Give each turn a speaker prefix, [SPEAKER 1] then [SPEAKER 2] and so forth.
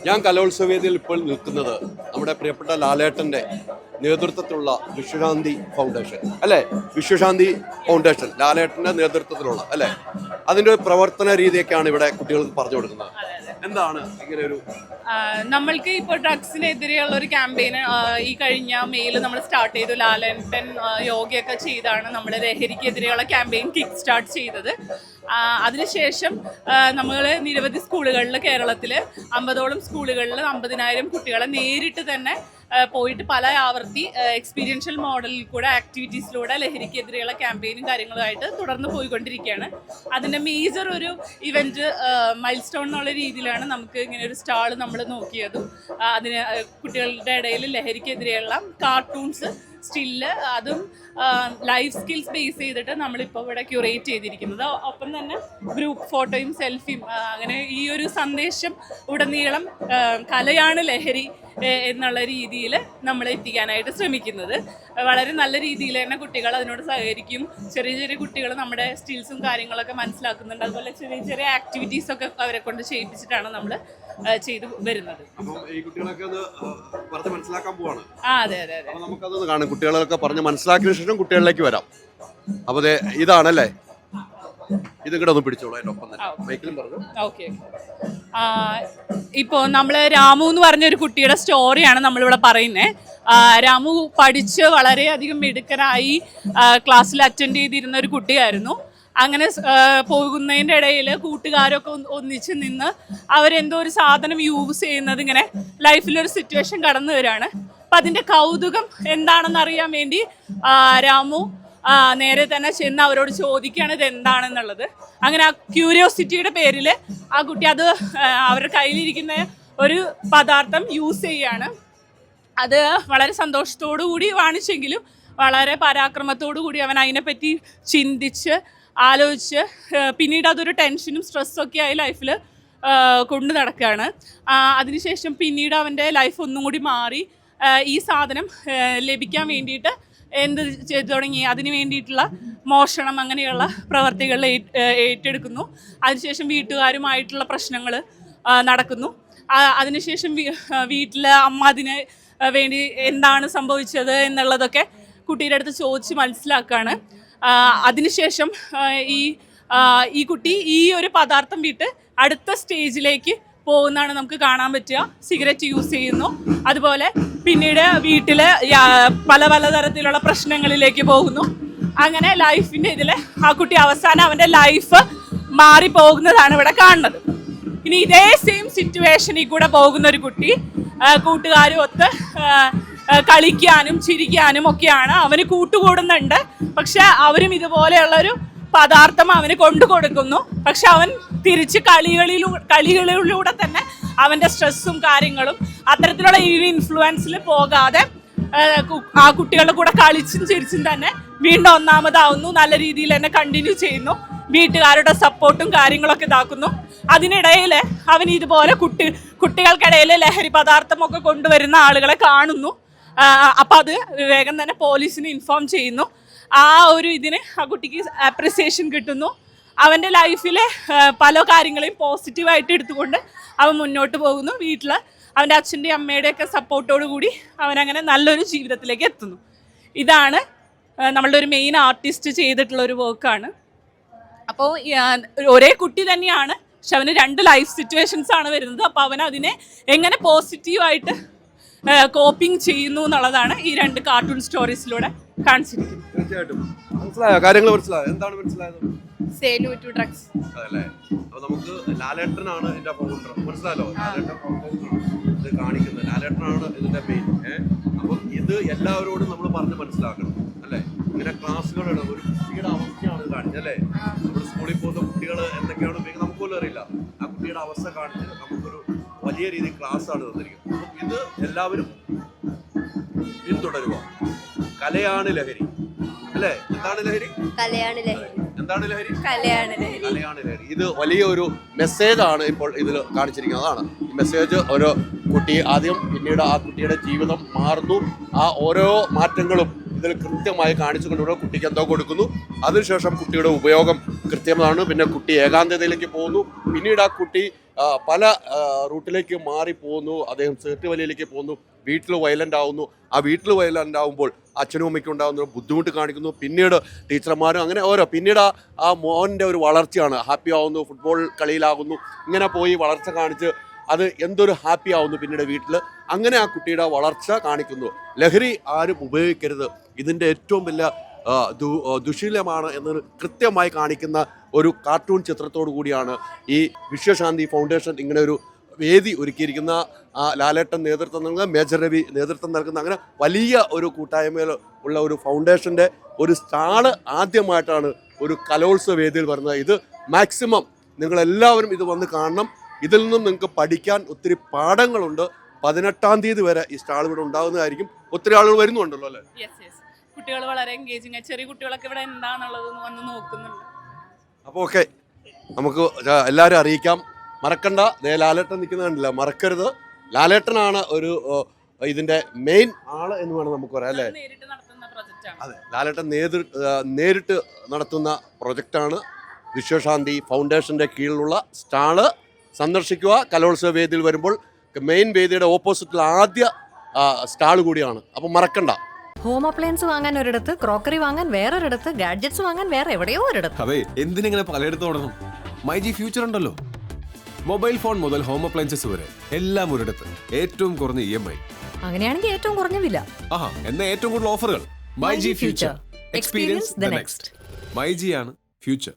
[SPEAKER 1] ഞാൻ കലോത്സവവേദിയിൽ ഇപ്പോൾ നിൽക്കുന്നത് നമ്മുടെ പ്രിയപ്പെട്ട ലാലേട്ടൻ്റെ നേതൃത്വത്തിലുള്ള വിശ്വശാന്തി ഫൗണ്ടേഷൻ അല്ലേ, വിശ്വശാന്തി ഫൗണ്ടേഷൻ ലാലേട്ടൻ്റെ നേതൃത്വത്തിലുള്ള അല്ലേ, അതിൻ്റെ ഒരു പ്രവർത്തന രീതിയൊക്കെയാണ് ഇവിടെ കുട്ടികൾക്ക് പറഞ്ഞു കൊടുക്കുന്നത്. എന്താണ് ഇങ്ങനെ ഒരു
[SPEAKER 2] നമ്മൾക്ക് ഇപ്പോൾ ഡ്രഗ്സിനെതിരെയുള്ള ഒരു ക്യാമ്പയിന് ഈ കഴിഞ്ഞ മെയിൽ നമ്മൾ സ്റ്റാർട്ട് ചെയ്തു. ലാലേട്ടൻ യോഗയൊക്കെ ചെയ്താണ് നമ്മൾ ലഹരിക്കെതിരെയുള്ള ക്യാമ്പയിൻ കിക്ക് സ്റ്റാർട്ട് ചെയ്തത്. അതിനുശേഷം നമ്മൾ നിരവധി സ്കൂളുകളിൽ കേരളത്തിൽ 50ഓളം സ്കൂളുകളിൽ 50,000 കുട്ടികളെ നേരിട്ട് തന്നെ പോയിട്ട് പല ആവർത്തി എക്സ്പീരിയൻഷ്യൽ മോഡലിൽ കൂടെ ആക്ടിവിറ്റീസിലൂടെ ലഹരിക്കെതിരെയുള്ള ക്യാമ്പയിനും കാര്യങ്ങളുമായിട്ട് തുടർന്ന് പോയിക്കൊണ്ടിരിക്കുകയാണ്. അതിൻ്റെ മേജർ ഒരു ഇവൻറ്റ് മൈൽ സ്റ്റോൺ എന്നുള്ള രീതിയിലാണ് നമുക്ക് ഇങ്ങനെ ഒരു സ്റ്റാൾ നമ്മൾ നോക്കിയതും. അതിന് കുട്ടികളുടെ ഇടയിൽ ലഹരിക്കെതിരെയുള്ള കാർട്ടൂൺസ്, സ്റ്റില്ല്, അതും ലൈഫ് സ്കിൽസ് ബേസ് ചെയ്തിട്ട് നമ്മളിപ്പോൾ ഇവിടെ ക്യൂറേറ്റ് ചെയ്തിരിക്കുന്നത്. ഒപ്പം തന്നെ ഗ്രൂപ്പ് ഫോട്ടോയും സെൽഫിയും, അങ്ങനെ ഈ ഒരു സന്ദേശം ഉടനീളം കലയാണ് ലഹരി എന്നുള്ള രീതിയിൽ നമ്മൾ എത്തിക്കാനായിട്ട് ശ്രമിക്കുന്നത്. വളരെ നല്ല രീതിയിൽ തന്നെ കുട്ടികൾ അതിനോട് സഹകരിക്കും. ചെറിയ ചെറിയ കുട്ടികൾ നമ്മുടെ സ്റ്റിൽസും കാര്യങ്ങളൊക്കെ മനസ്സിലാക്കുന്നുണ്ട്. അതുപോലെ ചെറിയ ചെറിയ ആക്ടിവിറ്റീസൊക്കെ അവരെ കൊണ്ട് ചെയ്യിപ്പിച്ചിട്ടാണ് നമ്മൾ ചെയ്തു വരുന്നത്. അതെ അതെ അതെ,
[SPEAKER 1] നമുക്കത് കാണാം. കുട്ടികളൊക്കെ പറഞ്ഞ് മനസ്സിലാക്കിയ ശേഷം കുട്ടികളിലേക്ക് വരാം. അപ്പോൾ ഇതാണല്ലേ, ഇത് കൂടെ ഒന്ന് പിടിച്ചോളൂ. അതിനൊപ്പം തന്നെ മൈക്കിലും പറഞ്ഞു.
[SPEAKER 2] ഓക്കെ, ഇപ്പോൾ നമ്മൾ രാമു എന്ന് പറഞ്ഞൊരു കുട്ടിയുടെ സ്റ്റോറിയാണ് നമ്മളിവിടെ പറയുന്നത്. രാമു പഠിച്ച് വളരെയധികം മിടുക്കനായി ക്ലാസ്സിൽ അറ്റൻഡ് ചെയ്തിരുന്ന ഒരു കുട്ടിയായിരുന്നു. അങ്ങനെ പോകുന്നതിൻ്റെ ഇടയിൽ കൂട്ടുകാരൊക്കെ ഒന്നിച്ച് നിന്ന് അവരെന്തോ ഒരു സാധനം യൂസ് ചെയ്യുന്നത് ഇങ്ങനെ ലൈഫിലൊരു സിറ്റുവേഷൻ കടന്നു വരികയാണ്. അപ്പം അതിൻ്റെ കൗതുകം എന്താണെന്ന് അറിയാൻ വേണ്ടി രാമു നേരെ തന്നെ ചെന്ന് അവരോട് ചോദിക്കുകയാണ് ഇത് എന്താണെന്നുള്ളത്. അങ്ങനെ ആ ക്യൂരിയോസിറ്റിയുടെ പേരിൽ ആ കുട്ടി അത് അവരുടെ കയ്യിലിരിക്കുന്ന ഒരു പദാർത്ഥം യൂസ് ചെയ്യാണ്. അത് വളരെ സന്തോഷത്തോടു കൂടി വാങ്ങിച്ചെങ്കിലും വളരെ പരാക്രമത്തോടു കൂടി അവൻ അതിനെപ്പറ്റി ചിന്തിച്ച് ആലോചിച്ച് പിന്നീട് അതൊരു ടെൻഷനും സ്ട്രെസ്സൊക്കെ ആയി ലൈഫിൽ കൊണ്ടു നടക്കുകയാണ്. അതിനുശേഷം പിന്നീട് അവൻ്റെ ലൈഫ് ഒന്നും കൂടി മാറി ഈ സാധനം ലഭിക്കാൻ വേണ്ടിയിട്ട് എന്ത് ചെയ്തു തുടങ്ങി, അതിന് വേണ്ടിയിട്ടുള്ള മോഷണം അങ്ങനെയുള്ള പ്രവർത്തികൾ ഏറ്റെടുക്കുന്നു. അതിനുശേഷം വീട്ടുകാരുമായിട്ടുള്ള പ്രശ്നങ്ങൾ നടക്കുന്നു. അതിനുശേഷം വീട്ടിലെ അമ്മ അതിന് വേണ്ടി എന്താണ് സംഭവിച്ചത് എന്നുള്ളതൊക്കെ കുട്ടിയുടെ അടുത്ത് ചോദിച്ച് മനസ്സിലാക്കുകയാണ്. അതിനുശേഷം ഈ കുട്ടി ഈ ഒരു പദാർത്ഥം വിട്ട് അടുത്ത സ്റ്റേജിലേക്ക് പോകുന്നതാണ് നമുക്ക് കാണാൻ പറ്റുക. സിഗരറ്റ് യൂസ് ചെയ്യുന്നു, അതുപോലെ പിന്നീട് വീട്ടിൽ പല പലതരത്തിലുള്ള പ്രശ്നങ്ങളിലേക്ക് പോകുന്നു. അങ്ങനെ ലൈഫിൻ്റെ ഇതിൽ ആ കുട്ടി അവസാനം അവൻ്റെ ലൈഫ് മാറിപ്പോകുന്നതാണ് ഇവിടെ കാണുന്നത്. ഇനി ഇതേ സെയിം സിറ്റുവേഷനിൽ കൂടെ പോകുന്ന ഒരു കുട്ടി കൂട്ടുകാരും ഒത്ത് കളിക്കാനും ചിരിക്കാനും ഒക്കെയാണ് അവന് കൂട്ടുകൂടുന്നുണ്ട്. പക്ഷെ അവരും ഇതുപോലെയുള്ളൊരു പദാർത്ഥം അവന് കൊണ്ടു കൊടുക്കുന്നു. പക്ഷെ അവൻ തിരിച്ച് കളികളിലൂടെ തന്നെ അവൻ്റെ സ്ട്രെസ്സും കാര്യങ്ങളും അത്തരത്തിലുള്ള ഈ ഇൻഫ്ലുവൻസിൽ പോകാതെ ആ കുട്ടികളുടെ കൂടെ കളിച്ചും ചിരിച്ചും തന്നെ വീണ്ടും ഒന്നാമതാവുന്നു. നല്ല രീതിയിൽ തന്നെ കണ്ടിന്യൂ ചെയ്യുന്നു. വീട്ടുകാരുടെ സപ്പോർട്ടും കാര്യങ്ങളൊക്കെ ഇതാക്കുന്നു. അതിനിടയിൽ അവൻ ഇതുപോലെ കുട്ടികൾക്കിടയിൽ ലഹരി പദാർത്ഥമൊക്കെ കൊണ്ടുവരുന്ന ആളുകളെ കാണുന്നു. അപ്പം അത് വേഗം തന്നെ പോലീസിന് ഇൻഫോം ചെയ്യുന്നു. ആ ഒരു ഇതിന് ആ കുട്ടിക്ക് അപ്രിസിയേഷൻ കിട്ടുന്നു. അവൻ്റെ ലൈഫിലെ പല കാര്യങ്ങളെയും പോസിറ്റീവായിട്ട് എടുത്തുകൊണ്ട് അവൻ മുന്നോട്ട് പോകുന്നു. വീട്ടിൽ അവൻ്റെ അച്ഛൻ്റെയും അമ്മയുടെയൊക്കെ സപ്പോർട്ടോടു കൂടി അവനങ്ങനെ നല്ലൊരു ജീവിതത്തിലേക്ക് എത്തുന്നു. ഇതാണ് നമ്മളുടെ ഒരു മെയിൻ ആർട്ടിസ്റ്റ് ചെയ്തിട്ടുള്ള ഒരു വർക്കാണ്. അപ്പോൾ ഒരേ കുട്ടി തന്നെയാണ്, പക്ഷെ അവന് 2 ലൈഫ് സിറ്റുവേഷൻസ് ആണ് വരുന്നത്. അപ്പോൾ അവൻ അതിനെ എങ്ങനെ പോസിറ്റീവായിട്ട് കോപ്പിംഗ് ചെയ്യുന്നു എന്നുള്ളതാണ് ഈ 2 കാർട്ടൂൺ സ്റ്റോറീസിലൂടെ കാണിച്ചിരിക്കുന്നത്.
[SPEAKER 1] തീർച്ചയായിട്ടും മനസ്സിലായോ? കാര്യങ്ങൾ മനസ്സിലായോ? എന്താണ് മനസ്സിലായത്?
[SPEAKER 2] Say no to drugs.
[SPEAKER 1] അതല്ലേ, അപ്പോൾ നമുക്ക് ലാലേട്ടനാണ് ഇതിന്റെ ഫൗണ്ടർ, മനസ്സിലായല്ലോ? ലാലേട്ടൻ ഇത് കാണിക്കുന്നത്, ലാലേട്ടനാണ് ഇതിന്റെ മെയിൻ. അപ്പം ഇത് എല്ലാവരോടും നമ്മൾ പറഞ്ഞ് മനസ്സിലാക്കണം അല്ലേ? ഇങ്ങനെ ക്ലാസ്സുകളുടെ ഒരു കുട്ടിയുടെ അവസ്ഥയാണ് ഇത് കാണിച്ചല്ലേ. നമ്മൾ സ്കൂളിൽ പോകുന്ന കുട്ടികൾ എന്തൊക്കെയാണ് ഉപയോഗിക്കുന്നത് നമുക്ക് പോലും അറിയില്ല. ആ കുട്ടിയുടെ അവസ്ഥ കാണിച്ച് നമുക്കൊരു വലിയ രീതിയിൽ ക്ലാസ്സാണ് തന്നിരിക്കുന്നത്. അപ്പം ഇത് എല്ലാവരും പിന്തുടരുക. കലയാണ് ലഹരി അല്ലേ? എന്താണ് ലഹരി?
[SPEAKER 3] കലയാണ് ലഹരി.
[SPEAKER 1] എന്താണ് ലഹരി?
[SPEAKER 3] കലയാണ് ലഹരി.
[SPEAKER 1] കലയാണ് ലഹരി. ഇത് വലിയൊരു മെസ്സേജാണ് ഇപ്പോൾ ഇതിൽ കാണിച്ചിരിക്കുന്നതാണ്. ഈ മെസ്സേജ് ഓരോ കുട്ടി ആദ്യം, പിന്നീട് ആ കുട്ടിയുടെ ജീവിതം മാറുന്നു. ആ ഓരോ മാറ്റങ്ങളും ഇതിൽ കൃത്യമായി കാണിച്ചുകൊണ്ട് ഓരോ കുട്ടിക്ക് എന്തോ കൊടുക്കുന്നു. അതിനുശേഷം കുട്ടിയുടെ ഉപയോഗം കൃത്യമാണ്. പിന്നെ കുട്ടി ഏകാന്തതയിലേക്ക് പോകുന്നു. പിന്നീട് ആ കുട്ടി പല റൂട്ടിലേക്ക് മാറിപ്പോകുന്നു. അദ്ദേഹം സേർട്ട് വലിയിലേക്ക് പോകുന്നു, വീട്ടിൽ വയലൻ്റ് ആവുന്നു. ആ വീട്ടിൽ വയലൻ്റ് ആവുമ്പോൾ അച്ഛനും അമ്മയ്ക്കും ഉണ്ടാകുന്ന ബുദ്ധിമുട്ട് കാണിക്കുന്നു. പിന്നീട് ടീച്ചർമാരും അങ്ങനെ പിന്നീട് ആ മോൻ്റെ ഒരു വളർച്ചയാണ്. ഹാപ്പി ആവുന്നു, ഫുട്ബോൾ കളിയിലാകുന്നു, ഇങ്ങനെ പോയി വളർച്ച കാണിച്ച് അത് എന്തൊരു ഹാപ്പി ആവുന്നു പിന്നീട് വീട്ടിൽ. അങ്ങനെ ആ കുട്ടിയുടെ വളർച്ച കാണിക്കുന്നു. ലഹരി ആരും ഉപയോഗിക്കരുത്, ഇതിൻ്റെ ഏറ്റവും വലിയ ദുശീലമാണ് എന്ന് കൃത്യമായി കാണിക്കുന്ന ഒരു കാർട്ടൂൺ ചിത്രത്തോടു കൂടിയാണ് ഈ വിശ്വശാന്തി ഫൗണ്ടേഷൻ ഇങ്ങനെ ഒരു വേദി ഒരുക്കിയിരിക്കുന്ന. ലാലേട്ടൻ നേതൃത്വം നൽകുന്ന, മേജർ രവി നേതൃത്വം നൽകുന്ന അങ്ങനെ വലിയ ഒരു കൂട്ടായ്മയിൽ ഉള്ള ഒരു ഫൗണ്ടേഷൻ്റെ ഒരു സ്റ്റാള് ആദ്യമായിട്ടാണ് ഒരു കലോത്സവ വേദിയിൽ വരുന്നത്. ഇത് മാക്സിമം നിങ്ങളെല്ലാവരും ഇത് വന്ന് കാണണം. ഇതിൽ നിന്നും നിങ്ങൾക്ക് പഠിക്കാൻ ഒത്തിരി പാഠങ്ങളുണ്ട്. 18-ാം തീയതി വരെ ഈ സ്റ്റാൾ ഇവിടെ ഉണ്ടാകുന്നതായിരിക്കും. ഒത്തിരി ആളുകൾ വരുന്നുണ്ടല്ലോ അല്ലേ?
[SPEAKER 2] കുട്ടികൾ വളരെ എൻഗേജിങ്, ചെറിയ കുട്ടികളൊക്കെ ഇവിടെ എന്താണെന്നുള്ളത് വന്ന് നോക്കുന്നുണ്ട്.
[SPEAKER 1] അപ്പോൾ ഓക്കെ, നമുക്ക് എല്ലാവരും അറിയിക്കാം. മറക്കണ്ട, ലാലേട്ടൻ നിൽക്കുന്ന കണ്ടില്ല, മറക്കരുത്. ലാലേട്ടനാണ് ഒരു ഇതിൻ്റെ മെയിൻ ആള് എന്ന് വേണം നമുക്ക് പറയാം അല്ലേ? അതെ, ലാലേട്ടൻ നേരിട്ട് നടത്തുന്ന പ്രൊജക്റ്റാണ്. വിശ്വശാന്തി ഫൗണ്ടേഷൻ്റെ കീഴിലുള്ള സ്റ്റാള് സന്ദർശിക്കുക. കലോത്സവ വേദിയിൽ വരുമ്പോൾ മെയിൻ വേദിയുടെ ഓപ്പോസിറ്റിൽ ആദ്യ സ്റ്റാൾ കൂടിയാണ്. അപ്പം മറക്കണ്ട.
[SPEAKER 3] ഹോം അപ്ലയൻസ് വാങ്ങാൻ ഒരിടത്ത്, ക്രോക്കറി വാങ്ങാൻ വേറൊരിടത്ത്, ഗാഡ്ജറ്റ്സ് വാങ്ങാൻ വേറെ എവിടെയോ ഒരിടത്ത്.
[SPEAKER 4] അതെ, എന്തിനിങ്ങനെ പലയിടത്തും ഓടണം? മൈജി ഫ്യൂച്ചർ ഉണ്ടല്ലോ. മൊബൈൽ ഫോൺ മുതൽ ഹോം അപ്ലയൻസസ് വരെ എല്ലാം ഒരിടത്ത്, ഏറ്റവും കുറഞ്ഞ EMI.
[SPEAKER 3] അങ്ങനെയാണെങ്കിൽ ഏറ്റവും കുറഞ്ഞ വില.
[SPEAKER 4] ആഹാ, എന്നാ ഏറ്റവും കൂടുതൽ ഓഫറുകൾ. MyG future, experience the next. മൈജിയാണ് ഫ്യൂച്ചർ.